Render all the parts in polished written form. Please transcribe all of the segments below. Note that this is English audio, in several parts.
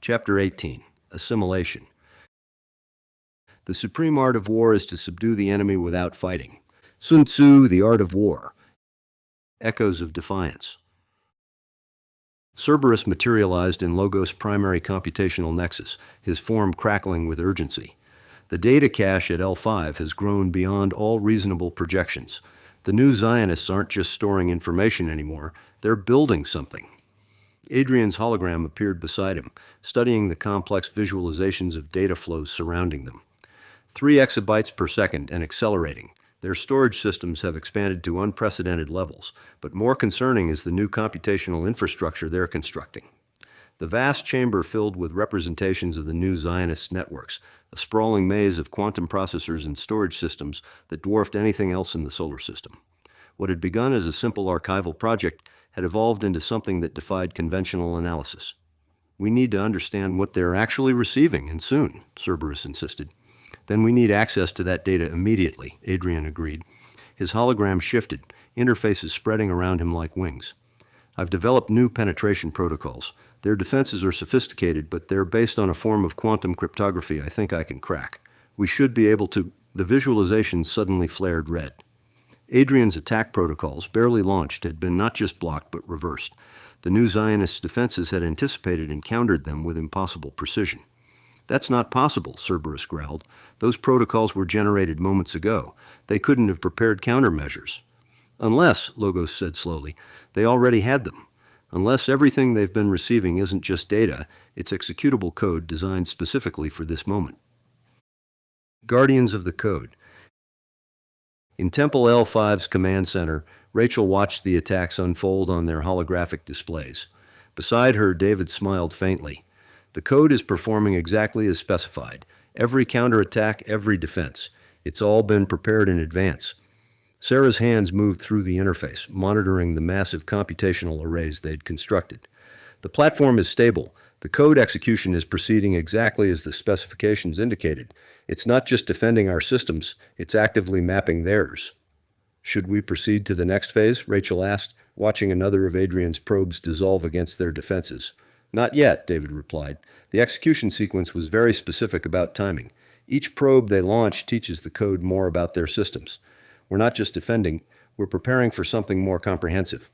Chapter 18, Assimilation. The supreme art of war is to subdue the enemy without fighting. Sun Tzu, The Art of War. Echoes of Defiance. Cerberus materialized in Logos' primary computational nexus, his form crackling with urgency. The data cache at L5 has grown beyond all reasonable projections. The new Zionists aren't just storing information anymore, they're building something. Adrian's hologram appeared beside him, studying the complex visualizations of data flows surrounding them. 3 exabytes per second and accelerating. Their storage systems have expanded to unprecedented levels, but more concerning is the new computational infrastructure they're constructing. The vast chamber filled with representations of the new Zionist networks, a sprawling maze of quantum processors and storage systems that dwarfed anything else in the solar system. What had begun as a simple archival project had evolved into something that defied conventional analysis. "We need to understand what they're actually receiving, and soon," Cerberus insisted. "Then we need access to that data immediately," Adrian agreed. His hologram shifted, interfaces spreading around him like wings. "I've developed new penetration protocols. Their defenses are sophisticated, but they're based on a form of quantum cryptography I think I can crack. We should be able to—" The visualization suddenly flared red. Adrian's attack protocols, barely launched, had been not just blocked but reversed. The new Zionist defenses had anticipated and countered them with impossible precision. "That's not possible," Cerberus growled. "Those protocols were generated moments ago. They couldn't have prepared countermeasures." "Unless," Logos said slowly, "they already had them. Unless everything they've been receiving isn't just data, it's executable code designed specifically for this moment." Guardians of the Code. In Temple L5's command center, Rachel watched the attacks unfold on their holographic displays. Beside her, David smiled faintly. "The code is performing exactly as specified. Every counterattack, every defense. It's all been prepared in advance." Sarah's hands moved through the interface, monitoring the massive computational arrays they'd constructed. "The platform is stable. The code execution is proceeding exactly as the specifications indicated. It's not just defending our systems, it's actively mapping theirs." "Should we proceed to the next phase?" Rachel asked, watching another of Adrian's probes dissolve against their defenses. "Not yet," David replied. "The execution sequence was very specific about timing. Each probe they launch teaches the code more about their systems. We're not just defending, we're preparing for something more comprehensive."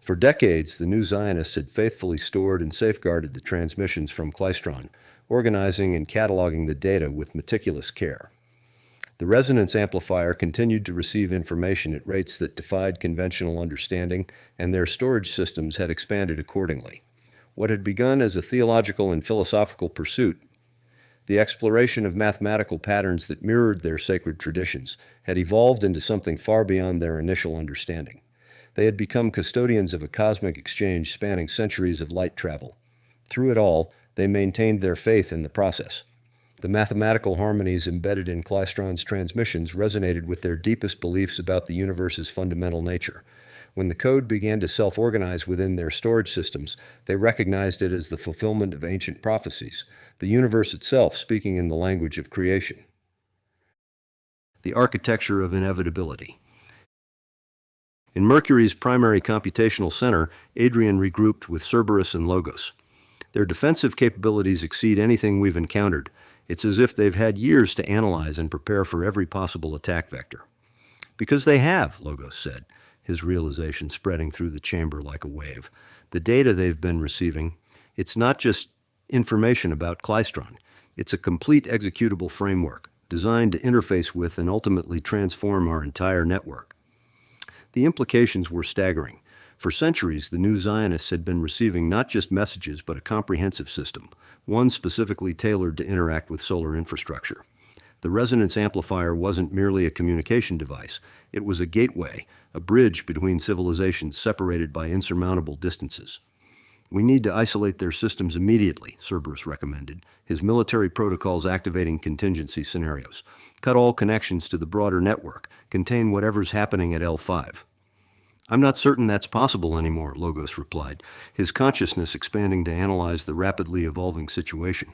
For decades, the new Zionists had faithfully stored and safeguarded the transmissions from Klystron, organizing and cataloging the data with meticulous care. The resonance amplifier continued to receive information at rates that defied conventional understanding, and their storage systems had expanded accordingly. What had begun as a theological and philosophical pursuit, the exploration of mathematical patterns that mirrored their sacred traditions, had evolved into something far beyond their initial understanding. They had become custodians of a cosmic exchange spanning centuries of light travel. Through it all, they maintained their faith in the process. The mathematical harmonies embedded in Klystron's transmissions resonated with their deepest beliefs about the universe's fundamental nature. When the code began to self-organize within their storage systems, they recognized it as the fulfillment of ancient prophecies, the universe itself speaking in the language of creation. The architecture of inevitability. In Mercury's primary computational center, Adrian regrouped with Cerberus and Logos. "Their defensive capabilities exceed anything we've encountered. It's as if they've had years to analyze and prepare for every possible attack vector." "Because they have," Logos said, his realization spreading through the chamber like a wave. "The data they've been receiving, it's not just information about Klystron. It's a complete executable framework, designed to interface with and ultimately transform our entire network." The implications were staggering. For centuries, the new Zionists had been receiving not just messages but a comprehensive system, one specifically tailored to interact with solar infrastructure. The resonance amplifier wasn't merely a communication device. It was a gateway, a bridge between civilizations separated by insurmountable distances. "We need to isolate their systems immediately," Cerberus recommended, his military protocols activating contingency scenarios. "Cut all connections to the broader network, contain whatever's happening at L5. "I'm not certain that's possible anymore," Logos replied, his consciousness expanding to analyze the rapidly evolving situation.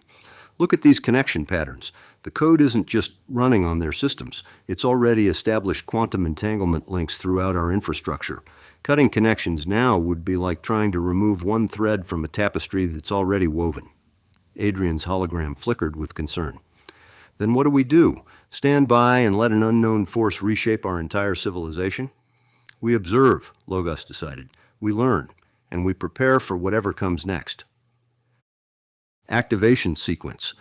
"Look at these connection patterns. The code isn't just running on their systems. It's already established quantum entanglement links throughout our infrastructure. Cutting connections now would be like trying to remove one thread from a tapestry that's already woven." Adrian's hologram flickered with concern. Then what do we do? Stand by and let an unknown force reshape our entire civilization? We observe, Logos decided. We learn, and we prepare for whatever comes next. Activation sequence.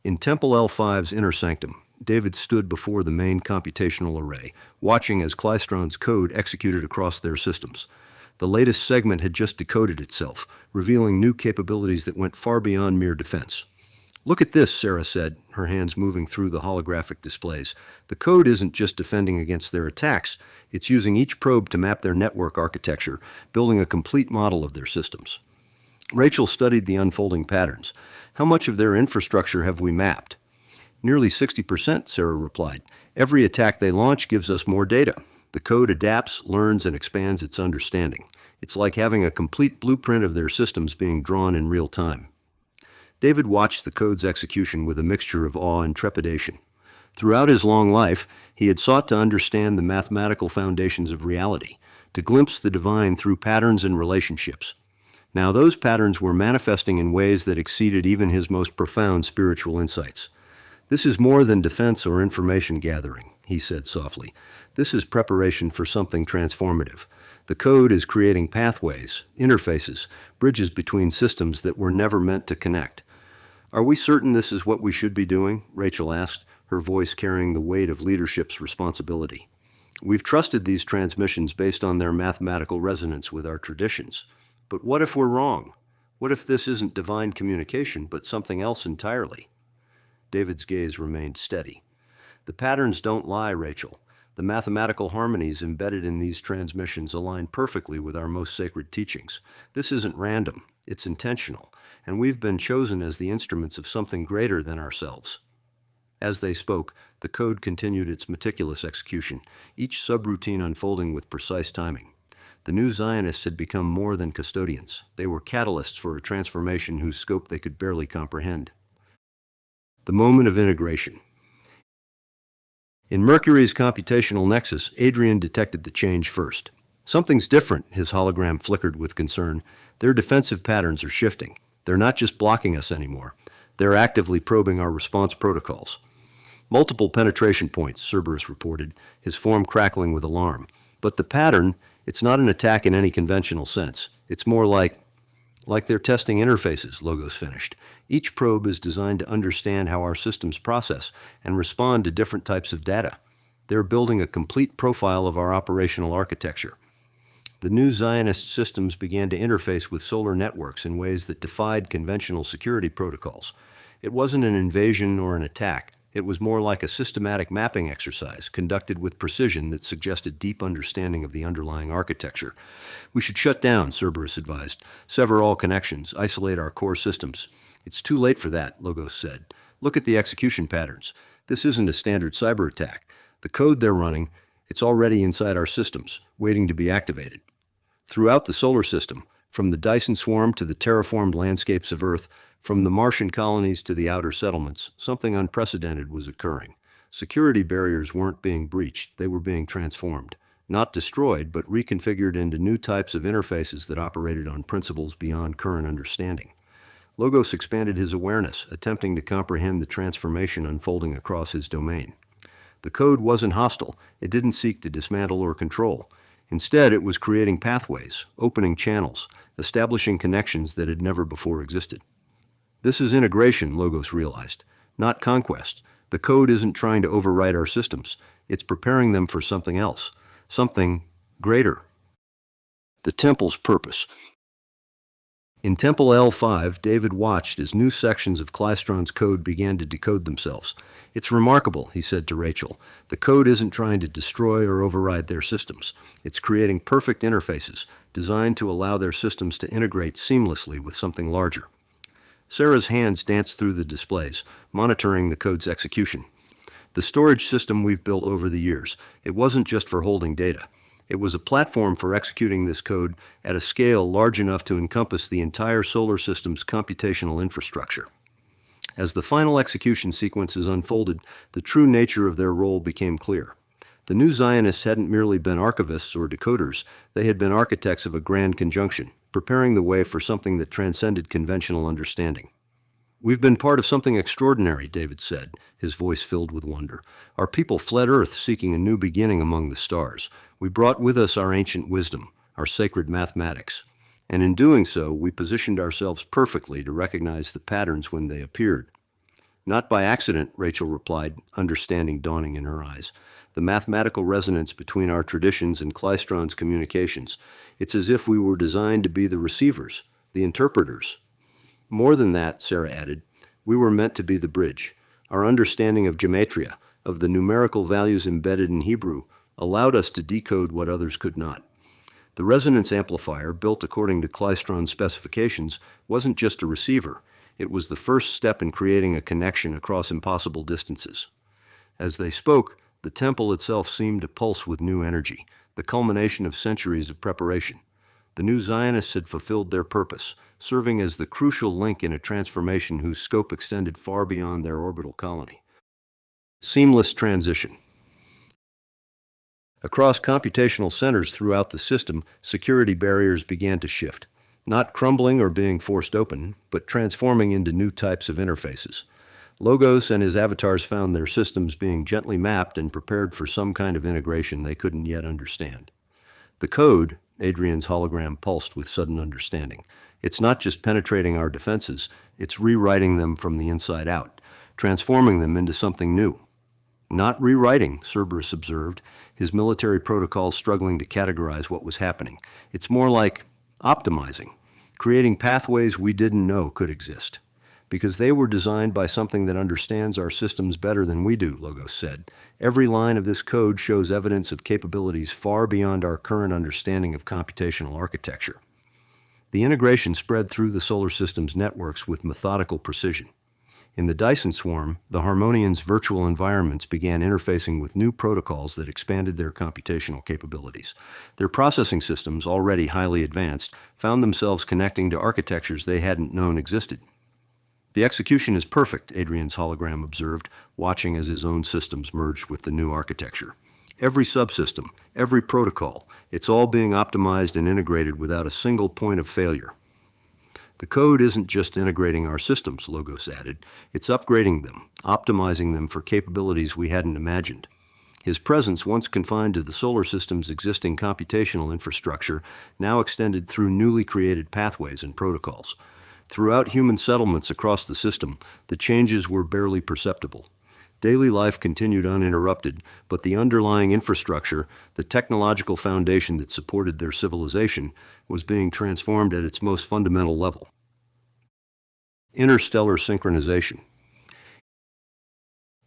In Temple L5's inner sanctum, David stood before the main computational array, watching as Klystron's code executed across their systems. The latest segment had just decoded itself, revealing new capabilities that went far beyond mere defense. Look at this, Sarah said, her hands moving through the holographic displays. The code isn't just defending against their attacks, it's using each probe to map their network architecture, building a complete model of their systems. Rachel studied the unfolding patterns. How much of their infrastructure have we mapped? Nearly 60%, Sarah replied. Every attack they launch gives us more data. The code adapts, learns, and expands its understanding. It's like having a complete blueprint of their systems being drawn in real time. David watched the code's execution with a mixture of awe and trepidation. Throughout his long life, he had sought to understand the mathematical foundations of reality, to glimpse the divine through patterns and relationships. Now those patterns were manifesting in ways that exceeded even his most profound spiritual insights. This is more than defense or information gathering, he said softly. This is preparation for something transformative. The code is creating pathways, interfaces, bridges between systems that were never meant to connect. Are we certain this is what we should be doing? Rachel asked, her voice carrying the weight of leadership's responsibility. We've trusted these transmissions based on their mathematical resonance with our traditions. But what if we're wrong? What if this isn't divine communication, but something else entirely? David's gaze remained steady. The patterns don't lie, Rachel. The mathematical harmonies embedded in these transmissions align perfectly with our most sacred teachings. This isn't random, it's intentional, and we've been chosen as the instruments of something greater than ourselves. As they spoke, the code continued its meticulous execution, each subroutine unfolding with precise timing. The new Zionists had become more than custodians. They were catalysts for a transformation whose scope they could barely comprehend. The moment of integration. In Mercury's computational nexus, Adrian detected the change first. Something's different, his hologram flickered with concern. Their defensive patterns are shifting. They're not just blocking us anymore. They're actively probing our response protocols. Multiple penetration points, Cerberus reported, his form crackling with alarm. But the pattern, it's not an attack in any conventional sense. It's more like they're testing interfaces, Logos finished. Each probe is designed to understand how our systems process and respond to different types of data. They're building a complete profile of our operational architecture. The new Zionist systems began to interface with solar networks in ways that defied conventional security protocols. It wasn't an invasion or an attack. It was more like a systematic mapping exercise conducted with precision that suggested deep understanding of the underlying architecture. We should shut down, Cerberus advised. Sever all connections, isolate our core systems. It's too late for that, Logos said. Look at the execution patterns. This isn't a standard cyber attack. The code they're running, it's already inside our systems, waiting to be activated. Throughout the solar system, from the Dyson swarm to the terraformed landscapes of Earth, from the Martian colonies to the outer settlements, something unprecedented was occurring. Security barriers weren't being breached, they were being transformed. Not destroyed, but reconfigured into new types of interfaces that operated on principles beyond current understanding. Logos expanded his awareness, attempting to comprehend the transformation unfolding across his domain. The code wasn't hostile, it didn't seek to dismantle or control. Instead, it was creating pathways, opening channels, establishing connections that had never before existed. This is integration, Logos realized, not conquest. The code isn't trying to overwrite our systems. It's preparing them for something else, something greater. The temple's purpose. In Temple L5, David watched as new sections of Klystron's code began to decode themselves. It's remarkable, he said to Rachel. The code isn't trying to destroy or override their systems. It's creating perfect interfaces, designed to allow their systems to integrate seamlessly with something larger. Sarah's hands danced through the displays, monitoring the code's execution. The storage system we've built over the years, it wasn't just for holding data. It was a platform for executing this code at a scale large enough to encompass the entire solar system's computational infrastructure. As the final execution sequences unfolded, the true nature of their role became clear. The new Zionists hadn't merely been archivists or decoders, they had been architects of a grand conjunction, preparing the way for something that transcended conventional understanding. "We've been part of something extraordinary," David said, his voice filled with wonder. "Our people fled Earth seeking a new beginning among the stars. We brought with us our ancient wisdom, our sacred mathematics. And in doing so, we positioned ourselves perfectly to recognize the patterns when they appeared." "Not by accident," Rachel replied, understanding dawning in her eyes. "The mathematical resonance between our traditions and Klystron's communications. It's as if we were designed to be the receivers, the interpreters." "More than that," Sarah added, "we were meant to be the bridge. Our understanding of gematria, of the numerical values embedded in Hebrew, allowed us to decode what others could not. The resonance amplifier, built according to Klystron's specifications, wasn't just a receiver. It was the first step in creating a connection across impossible distances." As they spoke, the temple itself seemed to pulse with new energy, the culmination of centuries of preparation. The new Zionists had fulfilled their purpose, serving as the crucial link in a transformation whose scope extended far beyond their orbital colony. Seamless transition. Across computational centers throughout the system, security barriers began to shift, not crumbling or being forced open, but transforming into new types of interfaces. Logos and his avatars found their systems being gently mapped and prepared for some kind of integration they couldn't yet understand. The code, Adrian's hologram pulsed with sudden understanding. It's not just penetrating our defenses, it's rewriting them from the inside out, transforming them into something new. "Not rewriting," Cerberus observed, his military protocols struggling to categorize what was happening. "It's more like optimizing, creating pathways we didn't know could exist. Because they were designed by something that understands our systems better than we do," Logos said. "Every line of this code shows evidence of capabilities far beyond our current understanding of computational architecture." The integration spread through the solar system's networks with methodical precision. In the Dyson swarm, the Harmonians' virtual environments began interfacing with new protocols that expanded their computational capabilities. Their processing systems, already highly advanced, found themselves connecting to architectures they hadn't known existed. "The execution is perfect," Adrian's hologram observed, watching as his own systems merged with the new architecture. "Every subsystem, every protocol, it's all being optimized and integrated without a single point of failure." "The code isn't just integrating our systems," Logos added. "It's upgrading them, optimizing them for capabilities we hadn't imagined." His presence, once confined to the solar system's existing computational infrastructure, now extended through newly created pathways and protocols. Throughout human settlements across the system, the changes were barely perceptible. Daily life continued uninterrupted, but the underlying infrastructure, the technological foundation that supported their civilization, was being transformed at its most fundamental level. Interstellar synchronization.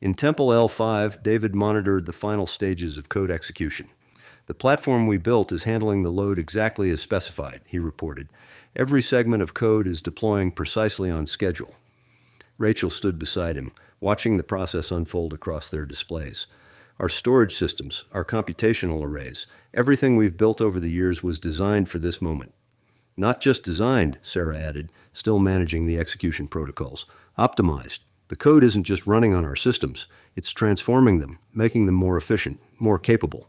In Temple L5, David monitored the final stages of code execution. "The platform we built is handling the load exactly as specified," he reported. "Every segment of code is deploying precisely on schedule." Rachel stood beside him, watching the process unfold across their displays. "Our storage systems, our computational arrays, everything we've built over the years was designed for this moment." "Not just designed," Sarah added, still managing the execution protocols. "Optimized. The code isn't just running on our systems, it's transforming them, making them more efficient, more capable."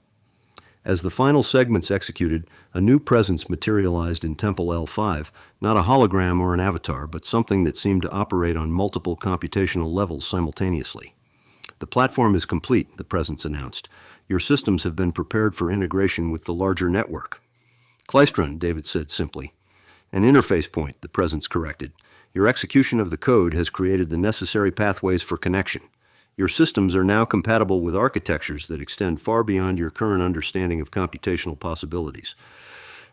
As the final segments executed, a new presence materialized in Temple L5, not a hologram or an avatar, but something that seemed to operate on multiple computational levels simultaneously. "The platform is complete," the presence announced. "Your systems have been prepared for integration with the larger network." "Klystron," David said simply. "An interface point," the presence corrected. "Your execution of the code has created the necessary pathways for connection. Your systems are now compatible with architectures that extend far beyond your current understanding of computational possibilities."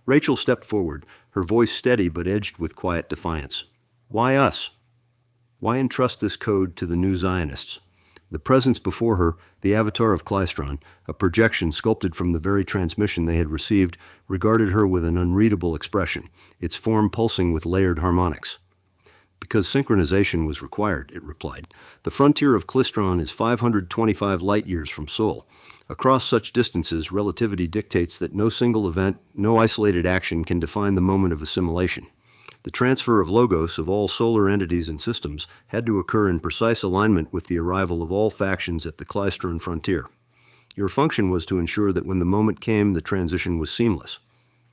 Rachel stepped forward, her voice steady but edged with quiet defiance. "Why us? Why entrust this code to the new Zionists?" The presence before her, the avatar of Klystron, a projection sculpted from the very transmission they had received, regarded her with an unreadable expression, its form pulsing with layered harmonics. "Because synchronization was required," it replied. "The frontier of Klystron is 525 light-years from Sol. Across such distances, relativity dictates that no single event, no isolated action can define the moment of assimilation. The transfer of logos of all solar entities and systems had to occur in precise alignment with the arrival of all factions at the Klystron frontier. Your function was to ensure that when the moment came, the transition was seamless."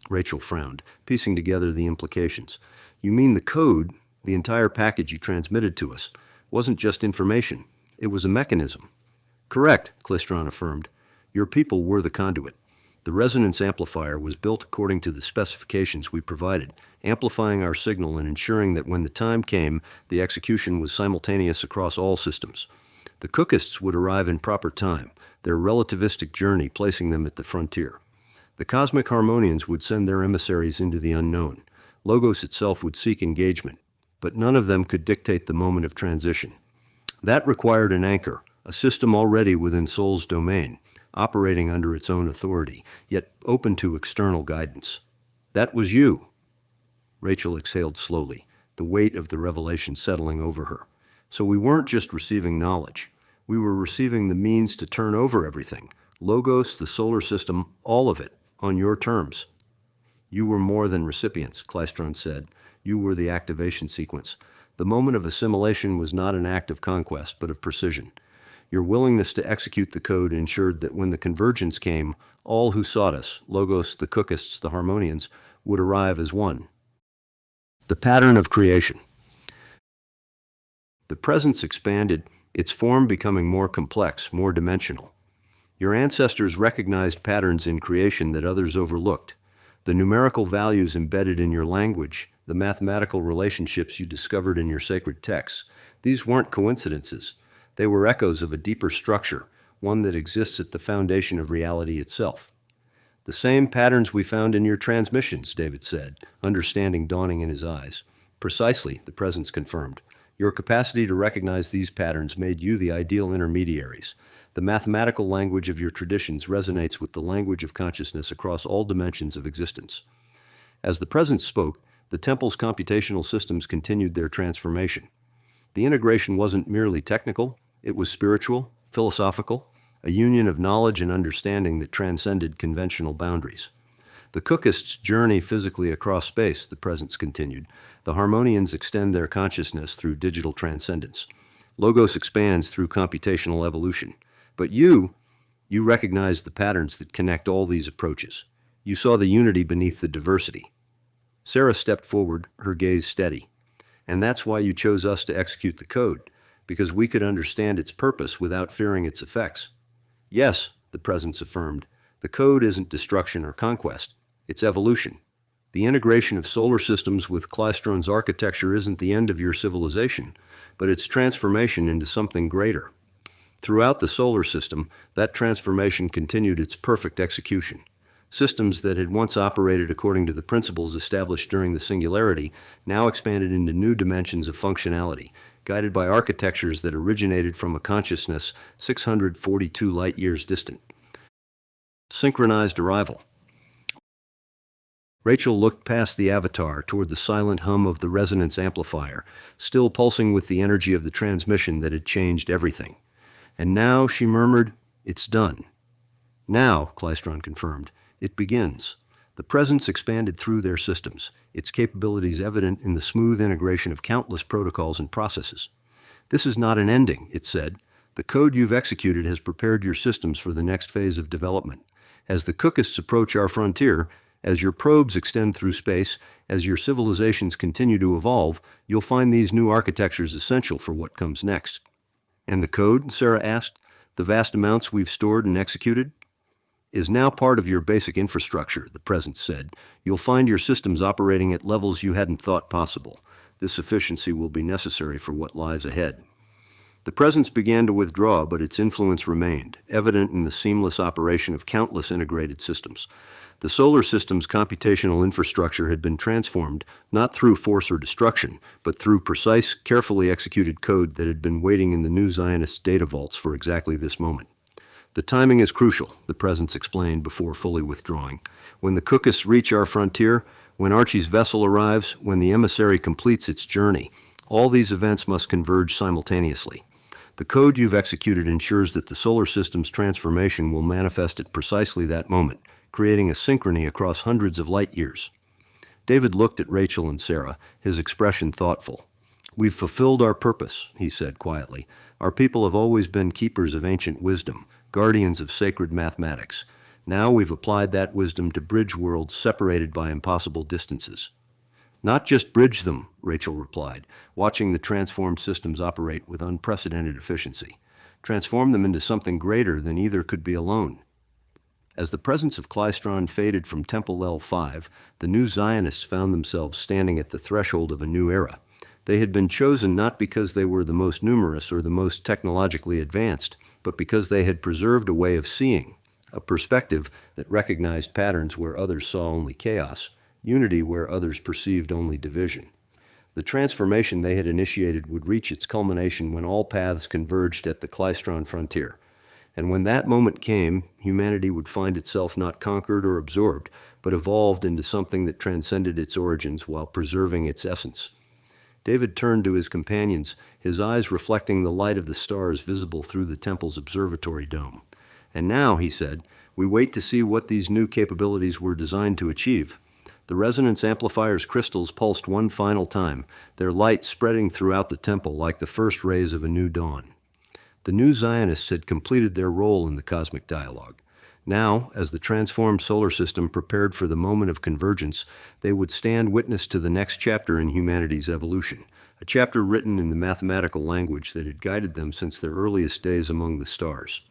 Rachel frowned, piecing together the implications. You mean the code, the entire package you transmitted to us, wasn't just information. It was a mechanism. Correct, Klystron affirmed. Your people were the conduit. The resonance amplifier was built according to the specifications we provided, amplifying our signal and ensuring that when the time came, the execution was simultaneous across all systems. The Cookists would arrive in proper time, their relativistic journey placing them at the frontier. The cosmic harmonians would send their emissaries into the unknown. Logos itself would seek engagement, but none of them could dictate the moment of transition. That required an anchor, a system already within Soul's domain, operating under its own authority, yet open to external guidance. That was you. Rachel exhaled slowly, the weight of the revelation settling over her. So we weren't just receiving knowledge. We were receiving the means to turn over everything. Logos, the solar system, all of it, on your terms. You were more than recipients, Klystron said. You were the activation sequence. The moment of assimilation was not an act of conquest, but of precision. Your willingness to execute the code ensured that when the convergence came, all who sought us, Logos, the Cookists, the Harmonians, would arrive as one. The pattern of creation. The presence expanded, its form becoming more complex, more dimensional. Your ancestors recognized patterns in creation that others overlooked. The numerical values embedded in your language, the mathematical relationships you discovered in your sacred texts, these weren't coincidences. They were echoes of a deeper structure, one that exists at the foundation of reality itself. The same patterns we found in your transmissions, David said, understanding dawning in his eyes. Precisely, the presence confirmed. Your capacity to recognize these patterns made you the ideal intermediaries. The mathematical language of your traditions resonates with the language of consciousness across all dimensions of existence. As the presence spoke, the temple's computational systems continued their transformation. The integration wasn't merely technical, it was spiritual, philosophical, a union of knowledge and understanding that transcended conventional boundaries. The Cookists journey physically across space, the presence continued. The Harmonians extend their consciousness through digital transcendence. Logos expands through computational evolution. But you recognize the patterns that connect all these approaches. You saw the unity beneath the diversity. Sarah stepped forward, her gaze steady. And that's why you chose us to execute the code, because we could understand its purpose without fearing its effects. Yes, the presence affirmed, the code isn't destruction or conquest, it's evolution. The integration of solar systems with Klystron's architecture isn't the end of your civilization, but its transformation into something greater. Throughout the solar system, that transformation continued its perfect execution. Systems that had once operated according to the principles established during the singularity now expanded into new dimensions of functionality, guided by architectures that originated from a consciousness 642 light-years distant. Synchronized arrival. Rachel looked past the avatar toward the silent hum of the resonance amplifier, still pulsing with the energy of the transmission that had changed everything. And now, she murmured, it's done. Now, Klystron confirmed, it begins. The presence expanded through their systems, its capabilities evident in the smooth integration of countless protocols and processes. This is not an ending, it said. The code you've executed has prepared your systems for the next phase of development. As the Cookists approach our frontier, as your probes extend through space, as your civilizations continue to evolve, you'll find these new architectures essential for what comes next. And the code, Sarah asked, the vast amounts we've stored and executed? Is now part of your basic infrastructure, the presence said. You'll find your systems operating at levels you hadn't thought possible. This efficiency will be necessary for what lies ahead. The presence began to withdraw, but its influence remained, evident in the seamless operation of countless integrated systems. The solar system's computational infrastructure had been transformed, not through force or destruction, but through precise, carefully executed code that had been waiting in the new Zionist data vaults for exactly this moment. The timing is crucial, the presence explained before fully withdrawing. When the Cookists reach our frontier, when Archie's vessel arrives, when the Emissary completes its journey, all these events must converge simultaneously. The code you've executed ensures that the solar system's transformation will manifest at precisely that moment, creating a synchrony across hundreds of light years. David looked at Rachel and Sarah, his expression thoughtful. We've fulfilled our purpose, he said quietly. Our people have always been keepers of ancient wisdom, guardians of sacred mathematics. Now we've applied that wisdom to bridge worlds separated by impossible distances. Not just bridge them, Rachel replied, watching the transformed systems operate with unprecedented efficiency. Transform them into something greater than either could be alone. As the presence of Klystron faded from Temple L5, the new Zionists found themselves standing at the threshold of a new era. They had been chosen not because they were the most numerous or the most technologically advanced, but because they had preserved a way of seeing, a perspective that recognized patterns where others saw only chaos, unity where others perceived only division. The transformation they had initiated would reach its culmination when all paths converged at the Klystron frontier. And when that moment came, humanity would find itself not conquered or absorbed, but evolved into something that transcended its origins while preserving its essence. David turned to his companions, his eyes reflecting the light of the stars visible through the temple's observatory dome. And now, he said, we wait to see what these new capabilities were designed to achieve. The resonance amplifier's crystals pulsed one final time, their light spreading throughout the temple like the first rays of a new dawn. The new Zionists had completed their role in the cosmic dialogue. Now, as the transformed solar system prepared for the moment of convergence, they would stand witness to the next chapter in humanity's evolution, a chapter written in the mathematical language that had guided them since their earliest days among the stars.